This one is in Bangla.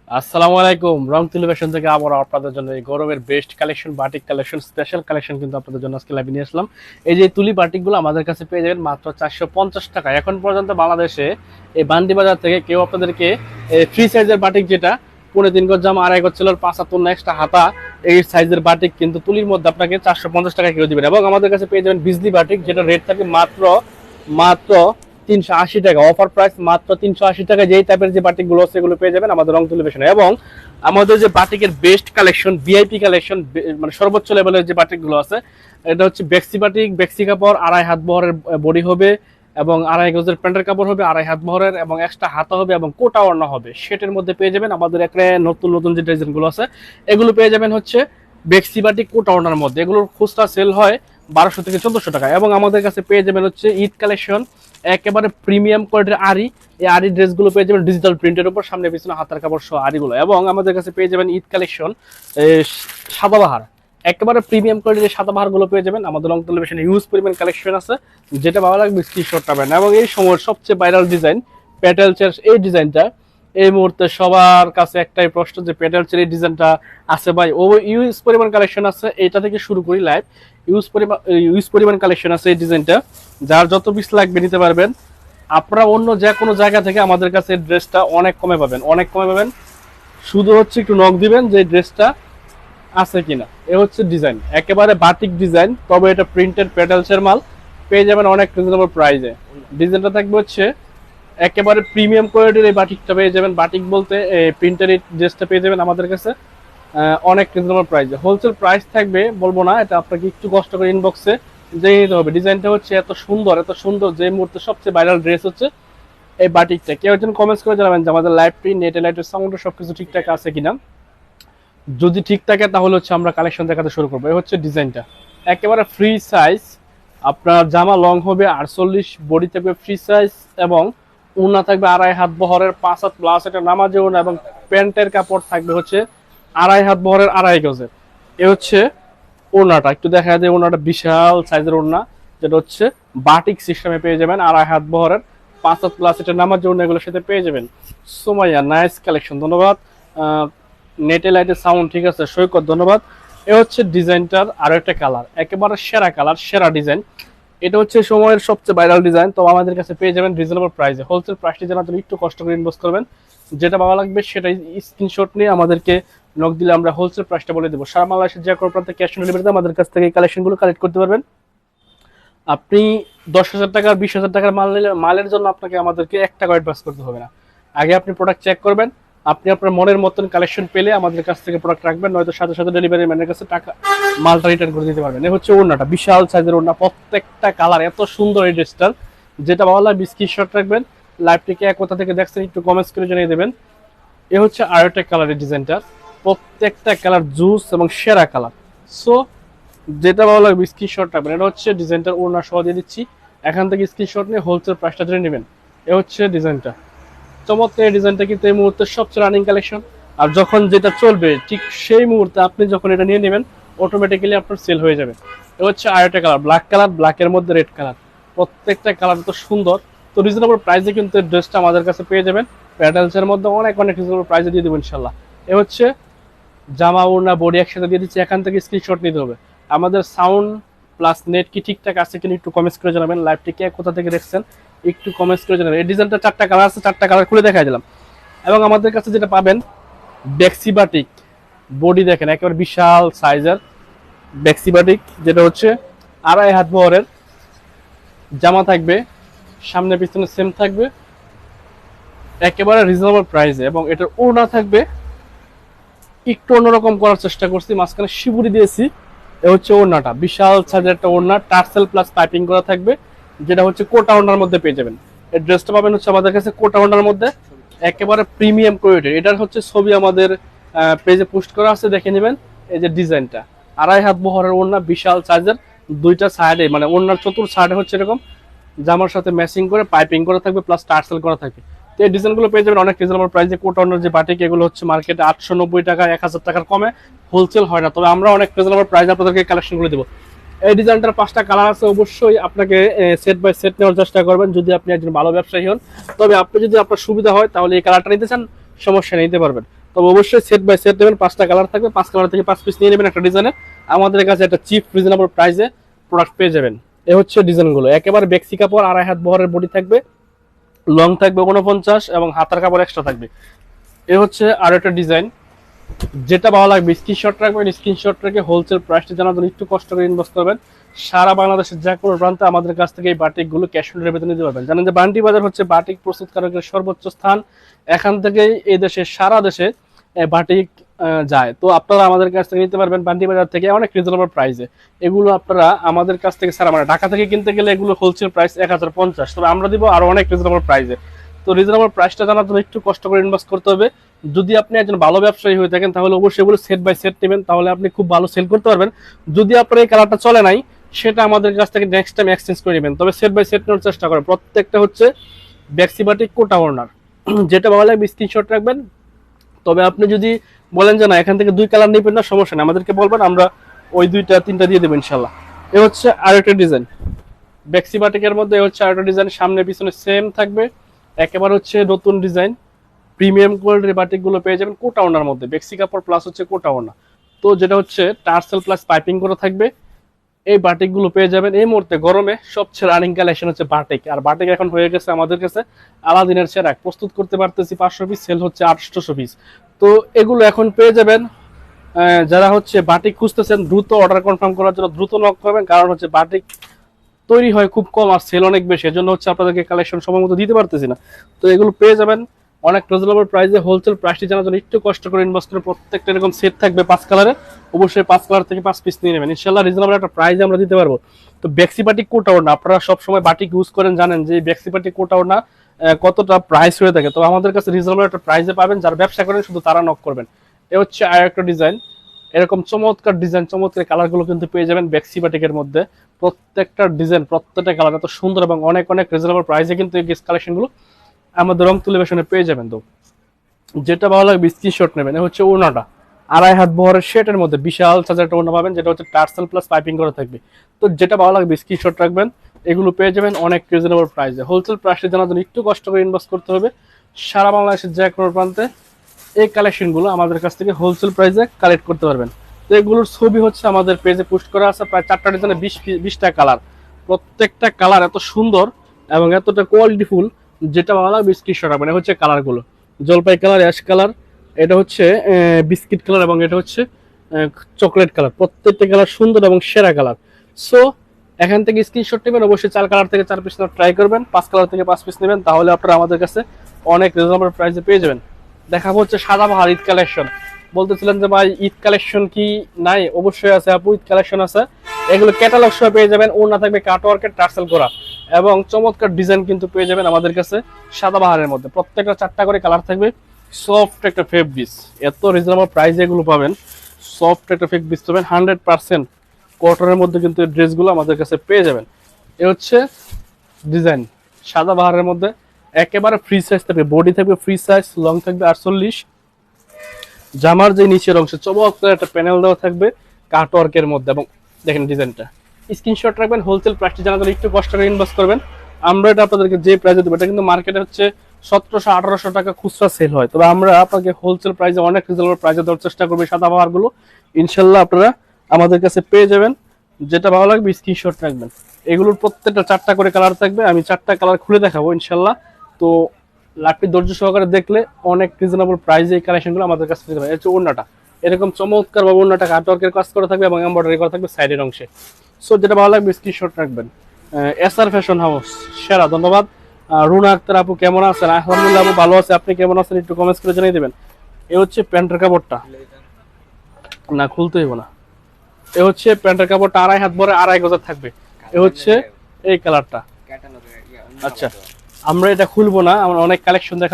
আসসালামু আলাইকুম। রং তুলি ফ্যাশন থেকে আবার আপনাদের জন্য এই গরমের best collection, batik collection, special collection কিন্তু আপনাদের জন্য আজকে লাইভে নিয়ে আসলাম। এই যে তুলি বাটিকগুলো আমাদের কাছে পেয়ে যাবেন মাত্র 450 টাকা। এখন পর্যন্ত বাংলাদেশে এই বান্ডি বাজার থেকে কেউ আপনাদেরকে ফ্রি সাইজের বাটিক, যেটা 3.5 গজ জামা, 2.5 গজ সেলার, 5 হাত ওড়না, এক্সট্রা হাতা, এই সাইজের বাটিক কিন্তু তুলির মধ্যে আপনাকে 450 টাকা কেউ দিবেন। এবং আমাদের কাছে পেয়ে যাবেন বিজলি বাটিক, যেটা রেট থাকে মাত্র মাত্র 380 টাকা। অফার প্রাইস মাত্র 380 টাকা। যেই টাইপের যে বাটিক গুলো সেগুলো পেয়ে যাবেন আমাদের রং তুলি ফ্যাশনে। এবং আমাদের যে বাটিকের বেস্ট কালেকশন, ভিআইপি কালেকশন, মানে সর্বোচ্চ লেভেলের যে বাটিক গুলো আছে, এটা হচ্ছে বেক্সি বাটিক। বেক্সি কাপড় 2.5 হাত বহরের বডি হবে, এবং 2.5 গজের প্যান্টের কাপড় হবে, 2.5 হাত বহরের, এবং এক্সট্রা হাতা হবে, এবং কোটা ওড়না হবে। সেটের মধ্যে পেয়ে যাবেন আমাদের এখানে নতুন নতুন যে ডিজাইন গুলো আছে, এগুলো পেয়ে যাবেন হচ্ছে বেক্সি বাটিক কোটা ওড়নার মধ্যে। এগুলোর খুচরা সেল হয় 1200 থেকে 1400 টাকা। এবং আমাদের কাছে পেয়ে যাবেন হচ্ছে ঈদ কালেকশন, একেবারে প্রিমিয়াম কোয়ালিটির আরি। এই আরি ড্রেসগুলো পেয়ে যাবেন ডিজিটাল প্রিন্টের উপর, সামনে পিছনে হাতার কাপড় সহ আরিগুলো। এবং আমাদের কাছে পেয়ে যাবেন ঈদ কালেকশন সাদাবাহার, একেবারে প্রিমিয়াম কোয়ালিটির সাদাবাহার গুলো পেয়ে যাবেন আমাদের রং টেলিভিশনে। ইউজ পরিমাণ কালেকশন আছে, যেটা ভালো লাগবে স্ক্রিনশট পাবেন। এবং এই সময়ের সবচেয়ে ভাইরাল ডিজাইন প্যাটেলসের এই ডিজাইনটা, এই মুহূর্তে সবার কাছে একটাই প্রশ্ন যে প্যাটেলসের এই ডিজাইনটা আছে ভাই। ও ইউজ পরিমাণ কালেকশন আছে, এটা থেকে শুরু করি লাইভ। ইউজ পরিমাণ কালেকশন আছে এই ডিজাইনটা, যার যত পিস লাগবে নিতে পারবেন। আপনারা অন্য যে কোনো জায়গা থেকে আমাদের কাছে ড্রেসটা অনেক কমে পাবেন, অনেক কমে পাবেন। শুধু হচ্ছে একটু নক দিবেন যে ড্রেসটা আছে কিনা। এ হচ্ছে ডিজাইন, একেবারে বাটিক ডিজাইন, তবে এটা প্রিন্টেড প্যাটেলসের মাল। পেয়ে যাবেন অনেক রিজনেবল প্রাইসে। ডিজাইনটা থাকবে হচ্ছে একেবারে প্রিমিয়াম কোয়ালিটির। এই বাটিকটা পেয়ে যাবেন, বাটিক বলতে প্রিন্টের এই ড্রেসটা পেয়ে যাবেন আমাদের কাছে অনেক রিজনেবল প্রাইসে। হোলসেল প্রাইস থাকবে বলবো না, এটা আপনাকে একটু কষ্ট করে ইনবক্সে জেনে নিতে হবে। ডিজাইনটা হচ্ছে এত সুন্দর, এত সুন্দর, যে মুহূর্তে সবচেয়ে ভাইরাল ড্রেস হচ্ছে এই বাটিকটা। কেউ একজন কমেন্টস করে জানাবেন যে আমাদের লাইভ প্রিন্ট, নেট লাইটের সাউন্ড সবকিছু ঠিকঠাক আছে কিনা। যদি ঠিক থাকে তাহলে হচ্ছে আমরা কালেকশন দেখাতে শুরু করবো। এই হচ্ছে ডিজাইনটা, একেবারে ফ্রি সাইজ। আপনার জামা লং হবে 48, বডি থাকবে ফ্রি সাইজ, এবং ওড়না থাকবে 2.5 হাত বহরের, 5 হাত প্লাস এটা নামাজে ওড়না। এবং প্যান্টের কাপড় থাকবে হচ্ছে 2.5 হাত বহরের, 2.5 গজের। এ হচ্ছে ওড়নাটা, একটু দেখা যায় ওড়নাটা বিশাল সাইজের ওড়না, যেটা হচ্ছে বাটিক সিস্টেমে পেয়ে যাবেন। 2.5 হাত বহরের, 5 হাত প্লাস এটা নামাজে ওড়না, এগুলোর সাথে পেয়ে যাবেন। সোমাইয়া নাইস কালেকশন, ধন্যবাদ। নেটে লাইটের সাউন্ড ঠিক আছে, সৈকত ধন্যবাদ। এ হচ্ছে ডিজাইনটার আরো একটা কালার, একেবারে সেরা কালার, সেরা ডিজাইন। এটা হচ্ছে সময়ের সবচেয়ে ভাইরাল ডিজাইন, তো আমাদের কাছে পেয়ে যাবেন রিজনেবল প্রাইসে। হোলসেল প্রাইসটি জানার জন্য একটু কষ্ট করে ইনভেস্ট করবেন, যেটা ভালো লাগবে সেটাই স্ক্রিনশট নিয়ে আমাদেরকে নক দিলে আমরা হোলসেল প্রাইসটা বলে দেবো। সারা বাংলাদেশের যে কোনো প্রান্তে ক্যাশ অন ডেলিভারিতে আমাদের কাছ থেকে এই কালেকশনগুলো কালেক্ট করতে পারবেন। আপনি 10,000 টাকার, 20,000 টাকার মাল নিলে মালের জন্য আপনাকে আমাদেরকে 1 টাকা অ্যাডভান্স করতে হবে না। আগে আপনি প্রোডাক্ট চেক করবেন, আপনি আপনার মনের মতন কালেকশন পেলে আমাদের কাছ থেকে প্রোডাক্ট রাখবেন, নয়তো সাথে সাথে ডেলিভারি ম্যানের কাছে টাকা মালটা রিটার্ন করে দিতে পারবেন। এই হচ্ছে ওড়নাটা, বিশাল সাইজের ওড়না, প্রত্যেকটা কালার এত সুন্দর এই ড্রেসটার। যেটা ভালো লাগবে স্ক্রিনশট রাখবেন। লাইভটিকে কোথা থেকে দেখছেন একটু কমেন্টস করে জানিয়ে দেবেন। এ হচ্ছে আরেকটা কালারের ডিজাইনটা, প্রত্যেকটা কালার জুস এবং সেরা কালার। সো যেটা ভালো লাগবে স্ক্রিনশট রাখবেন। এটা হচ্ছে ডিজাইনটার ওড়না সহ দিয়ে দিচ্ছি, এখান থেকে স্ক্রিনশট নিয়ে হোলসেল প্রাইসটা জেনে নেবেন। এ হচ্ছে ডিজাইনটা, চমৎকার। এই ডিজাইনটা কিন্তু এই মুহূর্তে সবচেয়ে রানিং কালেকশন। আর যখন যেটা চলবে ঠিক সেই মুহূর্তে আপনি যখন এটা নিয়ে নেবেন, অটোমেটিক্যালি আপনার সেল হয়ে যাবে। এ হচ্ছে আরেকটা কালার, ব্ল্যাক কালার, ব্ল্যাকের মধ্যে রেড কালার, প্রত্যেকটা কালার তো সুন্দর। তো রিজনেবল প্রাইসে কিন্তু এই ড্রেসটা আমাদের কাছে পেয়ে যাবেন। প্যাটেলসের মধ্যে অনেক অনেক রিজনেবল প্রাইসে দিয়ে দেবো ইনশাল্লাহ। এ হচ্ছে জামা ওড়না বডি একসাথে দিয়ে দিচ্ছি, এখান থেকে স্ক্রিনশট নিতে হবে। আমাদের সাউন্ড প্লাস নেট কি ঠিকঠাক আছে কিনা একটু কমেন্টস করে জানাবেন। লাইভটি কে কোথা থেকে দেখছেন একটু কমেন্টস করে জানাবেন। এই ডিজাইনটা 4টা কালার আছে, 4টা কালার খুলে দেখাই দিলাম। এবং আমাদের কাছে যেটা পাবেন বেক্সি বাটিক, বডি দেখেন একেবারে বিশাল সাইজের বেক্সি বাটিক, যেটা হচ্ছে 2.5 হাত বহরের। জামা থাকবে সামনে পিছনে সেম থাকবে, একেবারে রিজনেবল প্রাইসে। এবং এটার ওড়না থাকবে একটু অন্যরকম করার চেষ্টা করছি, মাঝখানে শিবুরি দিয়েছি। এ হচ্ছে ওড়নাটা, বিশাল সাইজের একটা ওড়না, টার্সেল প্লাস পাইপিং করা থাকবে, যেটা হচ্ছে কোটা ওড়নার মধ্যে পেয়ে যাবেন। এই ড্রেসটা পাবেন হচ্ছে আমাদের কাছে কোটা ওড়নার মধ্যে, একেবারে প্রিমিয়াম কোয়ালিটির। এটার হচ্ছে ছবি আমাদের পেজে পোস্ট করা আছে, দেখে নেবেন। এই যে ডিজাইনটা, 2.5 হাত বহরের ওড়না, বিশাল সাইজের, দুইটা সাইডে মানে ওড়নার চতুর সাইডে হচ্ছে এরকম জামার সাথে ম্যাচিং করে পাইপিং করা থাকবে, প্লাস টার্সেল করা থাকবে। তো এই ডিজাইনগুলো পেয়ে যাবেন অনেক রিজনেবল প্রাইসে। কোট অনার যে বাটিক, এগুলো হচ্ছে মার্কেটে 890 টাকা, 1000 টাকার কমে হোলসেল হয় না, তবে আমরা অনেক রিজনেবল প্রাইসে আপনাদেরকে কালেকশনগুলো দেবো। এই ডিজাইনটার 5টা কালার আছে, অবশ্যই আপনাকে সেট বাই সেট নেওয়ার চেষ্টা করবেন যদি আপনি একজন ভালো ব্যবসায়ী হন। তবে আপনি যদি আপনার সুবিধা হয় তাহলে এই কালারটা নিতে চান, সমস্যা নিতে পারবেন। তবে অবশ্যই সেট বাই সেট নেবেন, 5টা কালার থাকবে, 5 কালার থেকে 5 পিস নিয়ে নেবেন একটা ডিজাইনে। আমাদের কাছে একটা চিপ রিজনেবল প্রাইসে প্রোডাক্ট পেয়ে যাবেন। এ হচ্ছে ডিজাইনগুলো, একেবারে বেক্সি কাপড়, 2.5 হাত বহরের বডি থাকবে, লং থাকবে 49 এবং হাতার কাপড় এক্সট্রা থাকবে। এ হচ্ছে আর একটা ডিজাইন, যেটা ভালো লাগবে স্ক্রিনশট রাখবেন, স্ক্রিনশট রেখে হোলসেল প্রাইসটা জানার জন্য একটু কষ্ট করে ইনভেস্ট করবেন। সারা বাংলাদেশের যে কোনো প্রান্তে আমাদের কাছ থেকে এই বাটিকগুলো ক্যাশ অন ডেলিভারিতে নিতে পারবেন। জানেন যে বান্টি বাজার হচ্ছে বাটিক প্রস্তুতকারকের সর্বোচ্চ স্থান, এখান থেকেই এই দেশে সারা দেশে বাটিক যায়। তো আপনারা আমাদের কাছ থেকে নিতে পারবেন বান্টি বাজার থেকে অনেক রিজনেবল প্রাইসে। এগুলো আপনারা আমাদের কাছ থেকে সারা মানে ঢাকা থেকে কিনতে গেলে এগুলো হোলসেল প্রাইস 1050, তবে আমরা দিব আরো অনেক রিজনেবল প্রাইসে। তো রিজনেবল প্রাইসটা জানার জন্য একটু কষ্ট করে ইনভেস্ট করতে হবে। যদি আপনি একজন ভালো ব্যবসায়ী হয়ে থাকেন তাহলে অবশ্যই এগুলো সেট বাই সেট নেবেন, তাহলে আপনি খুব ভালো সেল করতে পারবেন। যদি আপনার এই কালারটা চলে নাই, সেটা আমাদের কাছ থেকে নেক্সট টাইম এক্সচেঞ্জ করে নেবেন। তবে সেট বাই সেট নেওয়ার চেষ্টা করেন। প্রত্যেকটা হচ্ছে ব্যাক্সি বাটিক কোটা ওড়নার, যেটা ভালো লাগবে স্ক্রিনশট রাখবেন। তবে আপনি যদি বলেন যে না এখান থেকে 2 কালার নেবেন না, সমস্যা নেই, আমাদেরকে বলবেন, আমরা ওই 2টা 3টা দিয়ে দেবো ইনশাল্লাহ। এ হচ্ছে আরেকটা ডিজাইন ব্যাক্সি বাটিকের মধ্যে, হচ্ছে আরেকটা ডিজাইন, সামনে পিছনে সেম থাকবে, একেবারে হচ্ছে নতুন ডিজাইন। প্রিমিয়াম কোয়ালিটির বাটিকগুলো পেয়ে যাবেন কোটা ওড়নার মধ্যে, বেক্সি কাপড় প্লাস হচ্ছে কোটা ওড়না। তো যেটা হচ্ছে টার্সেল প্লাস পাইপিং করে থাকবে। এই বাটিকগুলো পেয়ে যাবেন এই মুহূর্তে গরমে সবচেয়ে রানিং কালেকশন হচ্ছে বাটিক। আর বাটিক এখন হয়ে গেছে আমাদের কাছে আলাদিনের সেরা, প্রস্তুত করতে পারতেছি 500 পিস, সেল হচ্ছে 800 পিস। তো এগুলো এখন পেয়ে যাবেন। যারা হচ্ছে বাটিক খুঁজতেছেন দ্রুত অর্ডার কনফার্ম করার জন্য দ্রুত নক করবেন, কারণ হচ্ছে বাটিক তৈরি হয় খুব কম আর সেল অনেক বেশি, এজন্য হচ্ছে আপনাদেরকে কালেকশন সময় মতো দিতে পারতেছি না। তো এগুলো পেয়ে যাবেন অনেক রিজনেবল প্রাইসে। হোলসেল প্রাইসটি জানার জন্য একটু কষ্ট করে ইনভেস্ট করে প্রত্যেকটা এরকম সেট থাকবে 5 কালারে, অবশ্যই 5 কালার থেকে 5 পিস নিয়ে নেবেন, ইনশাআল্লাহ রিজনেবল একটা প্রাইসে আমরা দিতে পারবো। তো ব্যাক্সি বাটিক কোটা ওড়না, আপনারা সব সময় বাটিক ইউজ করেন, জানেন যে এই ব্যাক্সি বাটিক কোটা ওড়না কতটা প্রাইস হয়ে থাকে। তো আমাদের কাছে রিজনেবল একটা প্রাইসে পাবেন, যারা ব্যবসা করেন শুধু তারা নক করবেন। এ হচ্ছে আর একটা ডিজাইন, এরকম চমৎকার ডিজাইন, চমৎকার কালারগুলো কিন্তু পেয়ে যাবেন ব্যাক্সি বাটিকের মধ্যে। প্রত্যেকটা ডিজাইন, প্রত্যেকটা কালার এত সুন্দর এবং অনেক অনেক রিজনেবল প্রাইসে কিন্তু এই কালেকশনগুলো আমাদের রং তুলে বেশনে পেয়ে যাবেন। তো যেটা ভালো লাগবে স্ক্রিনশট নেবেন। হচ্ছে ওড়নাটা 2.5 হাত বহরের শেটের মধ্যে বিশাল সাইজের একটা ওড়না পাবেন, যেটা হচ্ছে টার্সেল প্লাস পাইপিং করা থাকবে। তো যেটা ভালো লাগবে স্ক্রিনশট রাখবেন, এগুলো পেয়ে যাবেন অনেক রিজনেবল প্রাইসে। হোলসেল প্রাইসে জানার জন্য একটু কষ্ট করে ইনভেস্ট করতে হবে। সারা বাংলাদেশের যে কোনো প্রান্তে এই কালেকশনগুলো আমাদের কাছ থেকে হোলসেল প্রাইসে কালেক্ট করতে পারবেন। তো এগুলোর ছবি হচ্ছে আমাদের পেজে পোস্ট করা আছে, প্রায় 4টা ডিজাইনে 20টা কালার। প্রত্যেকটা কালার এত সুন্দর এবং এতটা কোয়ালিটিফুল, যেটা ভালো লাগবে স্ক্রিনশট রাখবেন। এটা হচ্ছে কালারগুলো জলপাই কালার, অ্যাশ কালার, এটা হচ্ছে বিস্কিট কালার এবং এটা হচ্ছে চকলেট কালার। প্রত্যেকটা কালার সুন্দর এবং সেরা কালার। সো এখান থেকে স্ক্রিনশট নেবেন, অবশ্যই 4 কালার থেকে 4 পিস ট্রাই করবেন, 5 কালার থেকে 5 পিস নেবেন, তাহলে আপনারা আমাদের কাছে অনেক রিজনেবল প্রাইসে পেয়ে যাবেন। দেখাবো হচ্ছে সাদাবাহার ঈদ কালেকশন। বলতেছিলেন যে ভাই ঈদ কালেকশন কি নাই? অবশ্যই আছে আপু, ঈদ কালেকশন আছে। এগুলো ক্যাটালগ সহ পেয়ে যাবেন, ওড়না থাকবে কাটওয়ার্কের টার্সেল করা এবং চমৎকার ডিজাইন কিন্তু পেয়ে যাবেন আমাদের কাছে সাদাবাহারের মধ্যে। প্রত্যেকটা 4টা করে কালার থাকবে। সফট একটা ফেব্রিক, এত রিজনেবল প্রাইসে এগুলো পাবেন। সফট একটা ফেব্রিক পাবেন, 100% কটনের মধ্যে কিন্তু এই ড্রেসগুলো আমাদের কাছে পেয়ে যাবেন। এ হচ্ছে ডিজাইন সাদাবাহারের মধ্যে, একেবারে ফ্রি সাইজ থাকবে, বডি থাকবে ফ্রি সাইজ, লং থাকবে 48। জামার যে নিচের অংশে চমৎকার একটা প্যানেল দেওয়া থাকবে কাটওয়ার্কের মধ্যে, এবং দেখেন ডিজাইনটা। স্ক্রিনশট রাখবেন, হোলসেল প্রাইসটি জানার জন্য একটু কষ্ট করে ইনভেস্ট করবেন। আমরা এটা আপনাদেরকে যে প্রাইসে দেবো, এটা কিন্তু মার্কেটে হচ্ছে 1700-1800 টাকা খুচরা সেল হয়, তবে আমরা আপনাকে হোলসেল প্রাইসে অনেক রিজনেবল প্রাইসে দেওয়ার চেষ্টা করবো। সাদাবাহারগুলো ইনশাল্লাহ আপনারা আমাদের কাছে পেয়ে যাবেন। যেটা ভালো লাগবে স্ক্রিনশট রাখবেন। এগুলোর প্রত্যেকটা 4টা করে কালার থাকবে, আমি 4টা কালার খুলে দেখাবো ইনশাল্লাহ। তো লাভটি ধৈর্য সহকারে দেখলে অনেক রিজনেবল প্রাইসে এই কালেকশনগুলো আমাদের কাছে পেয়ে যাবেন। হচ্ছে ওড়নাটা এরকম চমৎকার ভাবে ওড়নাটা কাটওয়ার্কের কাজ করা থাকবে এবং এমব্রয়ডারি করা থাকবে সাইডের অংশে। সো যেটা ভালো লাগবে স্ক্রিনশট রাখবেন। এসআর ফ্যাশন হাউস সেরা, ধন্যবাদ। রুনা আক্তার আপু কেমন আছেন? আলহামদুলিল্লাহ আপু ভালো আছে, আপনি কেমন আছেন একটু কমেন্টস করে জানিয়ে দেবেন। এ হচ্ছে প্যান্টের কাপড়টা, না খুলতে হইব না। এ হচ্ছে প্যান্টের কাপড়টা 2.5 হাত বড় 2.5 গজ থাকবে। এ হচ্ছে এই কালারটা। আচ্ছা আমরা এটা খুলবো না, আমরা অনেক কালেকশন দেখা